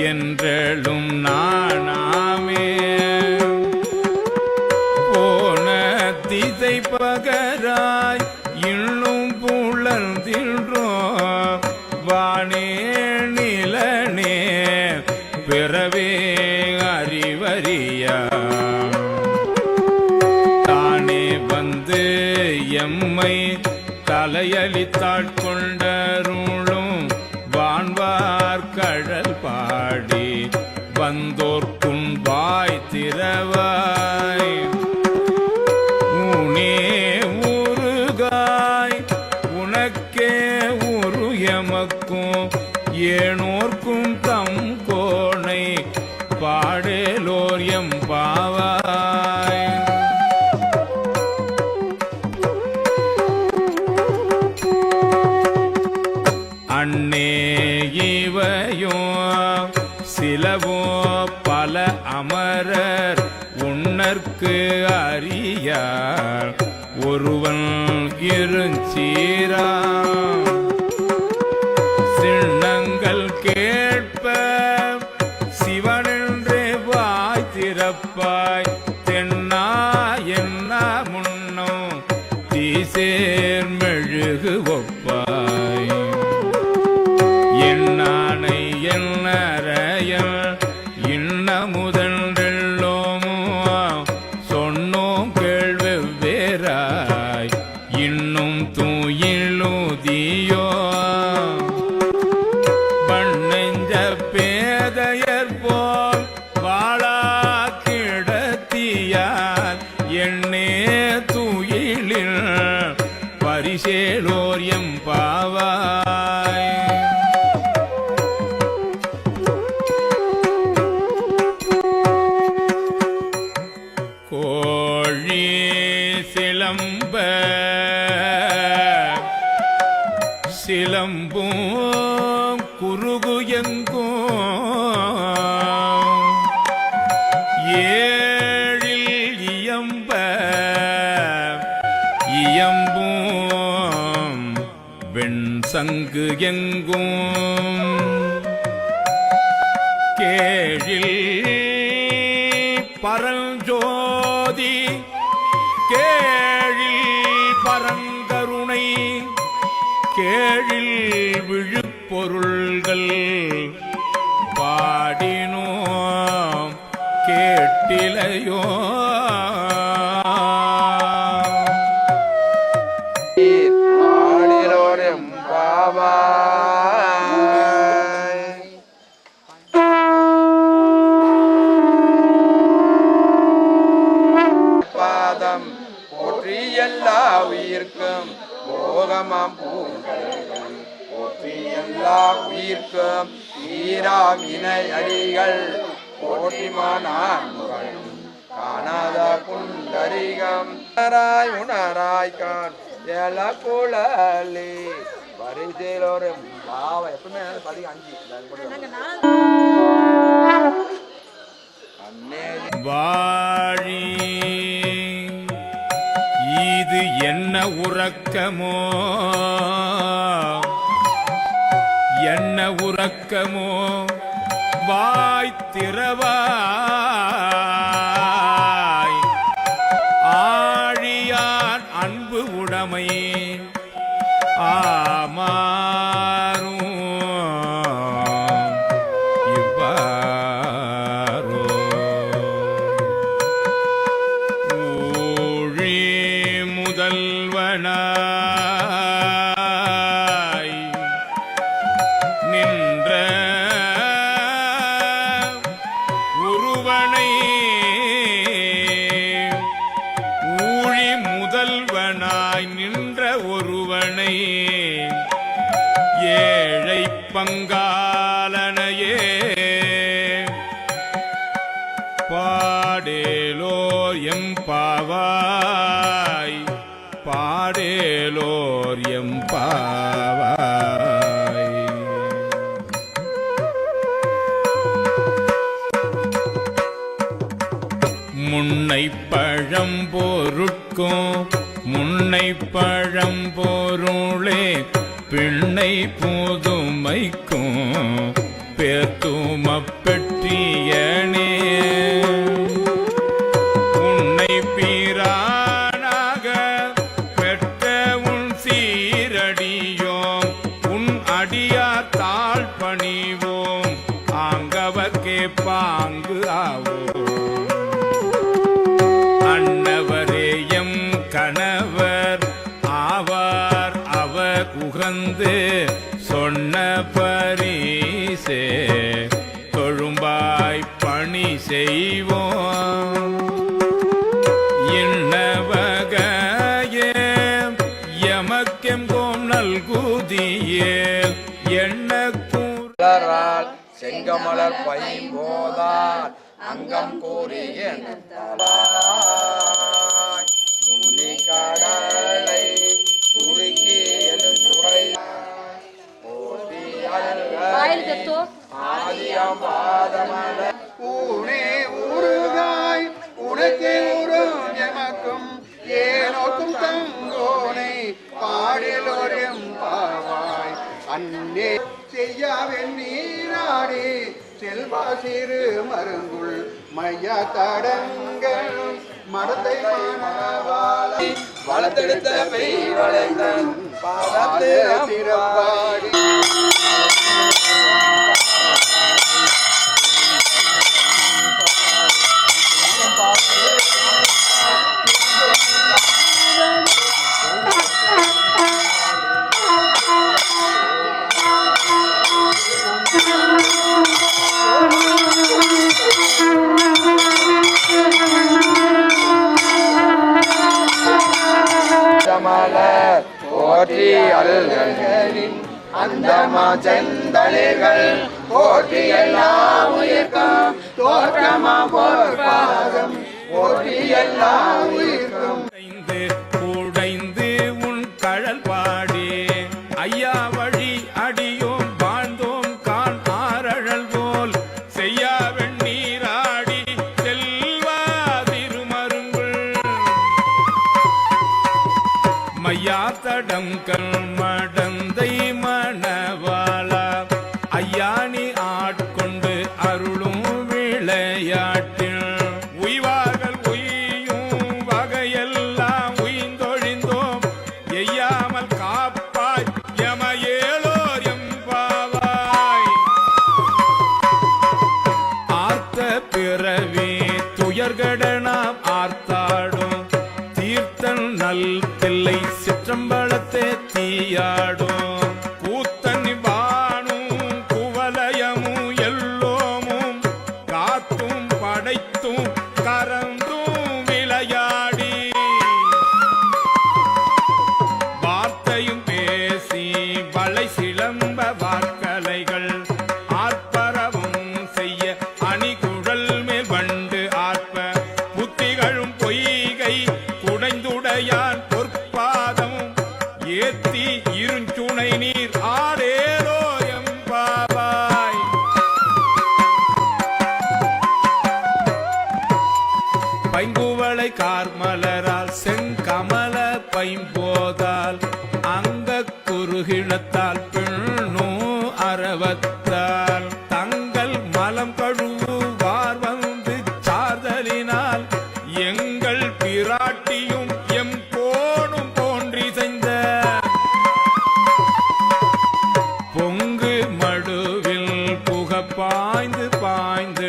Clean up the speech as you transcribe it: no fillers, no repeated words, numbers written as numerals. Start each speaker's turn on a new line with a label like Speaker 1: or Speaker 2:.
Speaker 1: என்றெழும் நாணாமே போன திசை பகராய் இன்னும் புலர்ந்தின்றோ வானே நிலனே பிறவே அறிவறியா தானே வந்து எம்மை தலையளித்தாட்கொண்டருளும் வான்வார் கடல் பாடி வந்தோர்க்கும் வாய் திறவாய் ஊனே ஊருகாய் உனக்கே உரு எமக்கும் ஏனோர்க்கும் தம் கோணை பாடேலோர் எம்பாவாய் அன்னே இவையோ சிலவோ பல அமரர் உன்னற்கு அறியார் ஒருவன் இருஞ்சீரா சின்னங்கள் கேட்ப சிவனென்றே வாய் திறப்பாய் தென்னா என்ன முன்னோ தீசேர் மெழுகு ஒப்பாய் என்னானை என்னறையல் இன்ன முதன்றெல்லோமோ சொன்னோம் கேள்வெவ்வேறாய் இன்னும் தூயிலுதியோ பண்ணெஞ்ச பேதையர் போல் வாழா கிடத்தியார் எண்ணே தூயிலில் பரிசேலோர் எம்பாவாய் கோழி சிலம்ப சிலம்பும் குருகு எங்கும் ஏழில் இயம்ப இயம்பும் வெண் சங்கு எங்கும் கேழில் பரஞ்சோதி கேழில் பரங்கருணை கேழில் விழுப்பொருள்கள் பாடினோம் கேட்டிலையோ
Speaker 2: எல்லா உயிர்க்கும் போகமாம் பூங்களையும் போற்றி எல்லா உயிர்க்கும் ஈராம் இணை அடிகள் போற்றிமானான் காணாத புண்டரிகம் உணராய் கான் எல குழலி வரிசையில் ஒரு பாவ எப்பவுமே பதி 5
Speaker 1: வாழி இது என்ன உறக்கமோ என்ன உறக்கமோ வாய் திறவாய் ஆழியான் அன்பு உடைமை ஆமாறும் இவ்வாறோ ஊழி முதல்வனாய் நின்ற ஒருவனை ஊழி முதல்வனாய் நின்ற ஒருவனை ஏழை பங்காலனையே பாடேலோர் எம்பாவாய் பாடேலோர் எம்பாவாய் முன்னை பழம்பொருட்கும் முன்னை பழம்பொருளே பிள்ளை புதுமைக்கும் பேத்தும பாங்கு ஆவோ அன்னவரே எம் கணவர் ஆவார் அவர் உகந்து சொன்ன பரிசே தொழும்பாய் பணி செய்வோம் இன்னவகையே எமக்கெங்கோம் நல்குதியே
Speaker 2: மலரால் செங்கமலர் பைம்போதார் அங்கம் கூறிய முன்னி கடலை சுருக்கி எழுந்துரை ஆதியமாதமல ஊனே ஊருகாய் உனக்கே உரும் எமக்கும் ஏனோக்கும் தங்கோனை பாடிலோரும் பாவாய் அன்னே செய்யாவென் நீராடி செல்வா சிறு மருங்குள் மைய தடங்கள் மடத்தை வளர்த்தெடுத்த பெய் வளைந்தன் பாதத்து திறப்பாடி போற்றி அல்களின் அந்தமா செந்தளிர்கள் போற்றி எல்லா உயிர்க்கும் தோற்றமா பொற்பாதம் போற்றி எல்லா உயிர்க்கும்
Speaker 1: கூடைந்து உன் கழல் பாடி ஐயா வழி அடியோம் வாழ்ந்தோம் கான் ஆரழல் போல் செய்யா வெண்ணீராடி செல்வா திருமருங்குள் மையா தடம் கல்மடந்தை மணவாளா ஐயானி ஆட்கொண்டு அருளும் விளையாட்டில் உய்வார்கள் உய்யும் வகையெல்லாம் உய்ந்தொழிந்தோம் எய்யாமல் காப்பாய் எமையேலோர் எம்பாவாய் ஆர்த்த பிறவி துயர்கடனாம் ஆர்த்தாடும் தீர்த்தன் நல் தில்லை சிற்றம்பலத்தே தீயாடும் கூத்தனி வானும் குவலயமும் எல்லோமும் காத்தும் படைத்தும் கரந்தும் விளையாடி வார்த்தையும் பேசி வளை சிலம்ப வார்க்கலைகள் ஆர்ப்பரவும் செய்ய அணிகுழல் மேல் வண்டு ஆர்ப்ப புத்திகளும் பொய்கை குடைந்துடையான் பொற்பாதம் ஏத்தி இருஞ்சுனை நீர் ஆரேரோ எம்பாவாய் பைங்குவளை கார்மலரால் செங்கமல பைம்போதால் அங்க குறுகிழத்தால் பின்னோ அரவத்தால் தங்கள் மலம் கழுவுவார் வந்து சார்தலினால் எங்கள் பிராட்டியும் எம் கோணும் போன்றி செய்த பொங்கு மடுவில் புக பாய்ந்து பாய்ந்து